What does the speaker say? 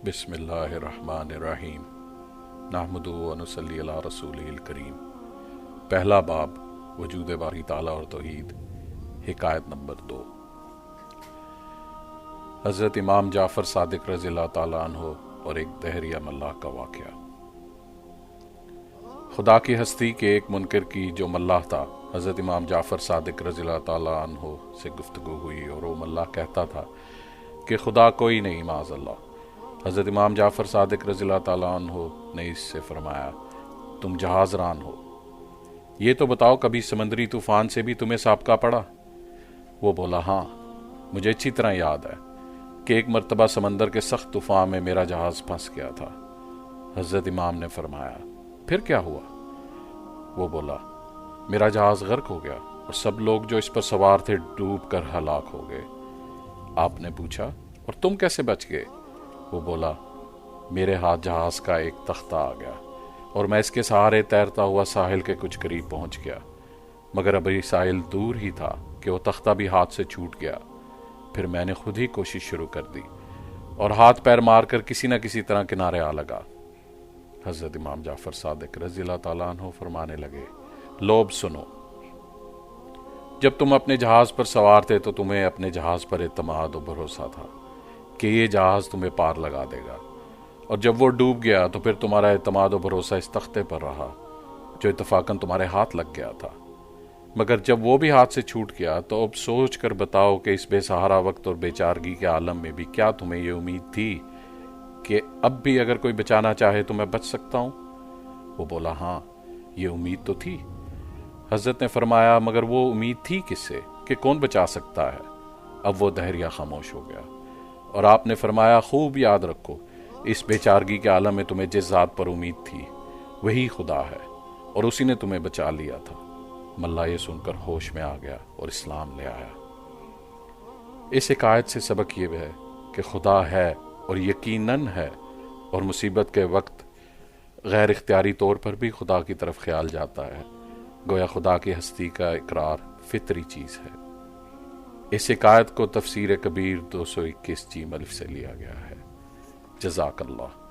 بسم اللہ الرحمن الرحیم نحمدہ و نصلی علی رسولہ الکریم۔ پہلا باب وجود باری تعالیٰ اور توحید۔ حکایت نمبر 2۔ حضرت امام جعفر صادق رضی اللہ تعالیٰ عنہ اور ایک دہریہ ملاح کا واقعہ۔ خدا کی ہستی کے ایک منکر کی جو ملاح تھا، حضرت امام جعفر صادق رضی اللہ تعالیٰ عنہ سے گفتگو ہوئی اور وہ ملاح کہتا تھا کہ خدا کوئی نہیں معاذ اللہ۔ حضرت امام جعفر صادق رضی اللہ تعالیٰ عنہ نے اس سے فرمایا، تم جہاز ران ہو، یہ تو بتاؤ کبھی سمندری طوفان سے بھی تمہیں سابقہ پڑا؟ وہ بولا، ہاں مجھے اچھی طرح یاد ہے کہ ایک مرتبہ سمندر کے سخت طوفان میں میرا جہاز پھنس گیا تھا۔ حضرت امام نے فرمایا، پھر کیا ہوا؟ وہ بولا، میرا جہاز غرق ہو گیا اور سب لوگ جو اس پر سوار تھے ڈوب کر ہلاک ہو گئے۔ آپ نے پوچھا، اور تم کیسے بچ گئے؟ وہ بولا، میرے ہاتھ جہاز کا ایک تختہ آ گیا اور میں اس کے سہارے تیرتا ہوا ساحل کے کچھ قریب پہنچ گیا، مگر ابھی ساحل دور ہی تھا کہ وہ تختہ بھی ہاتھ سے چھوٹ گیا۔ پھر میں نے خود ہی کوشش شروع کر دی اور ہاتھ پیر مار کر کسی نہ کسی طرح کنارے آ لگا۔ حضرت امام جعفر صادق رضی اللہ تعالیٰ عنہ فرمانے لگے، لوگ سنو، جب تم اپنے جہاز پر سوار تھے تو تمہیں اپنے جہاز پر اعتماد و بھروسہ تھا کہ یہ جہاز تمہیں پار لگا دے گا، اور جب وہ ڈوب گیا تو پھر تمہارا اعتماد و بھروسہ اس تختے پر رہا جو اتفاقاً تمہارے ہاتھ لگ گیا تھا، مگر جب وہ بھی ہاتھ سے چھوٹ گیا تو اب سوچ کر بتاؤ کہ اس بے سہارا وقت اور بے چارگی کے عالم میں بھی کیا تمہیں یہ امید تھی کہ اب بھی اگر کوئی بچانا چاہے تو میں بچ سکتا ہوں؟ وہ بولا، ہاں یہ امید تو تھی۔ حضرت نے فرمایا، مگر وہ امید تھی کس سے کہ کون بچا سکتا ہے؟ اب وہ دہریہ خاموش ہو گیا اور آپ نے فرمایا، خوب یاد رکھو، اس بے چارگی کے عالم میں تمہیں جس ذات پر امید تھی وہی خدا ہے، اور اسی نے تمہیں بچا لیا تھا۔ ملاح یہ سن کر ہوش میں آ گیا اور اسلام لے آیا۔ اس حکایت سے سبق یہ ہے کہ خدا ہے اور یقیناً ہے، اور مصیبت کے وقت غیر اختیاری طور پر بھی خدا کی طرف خیال جاتا ہے، گویا خدا کی ہستی کا اقرار فطری چیز ہے۔ اس حکایت کو تفسیر کبیر 221 جیم الف سے لیا گیا ہے۔ جزاک اللہ۔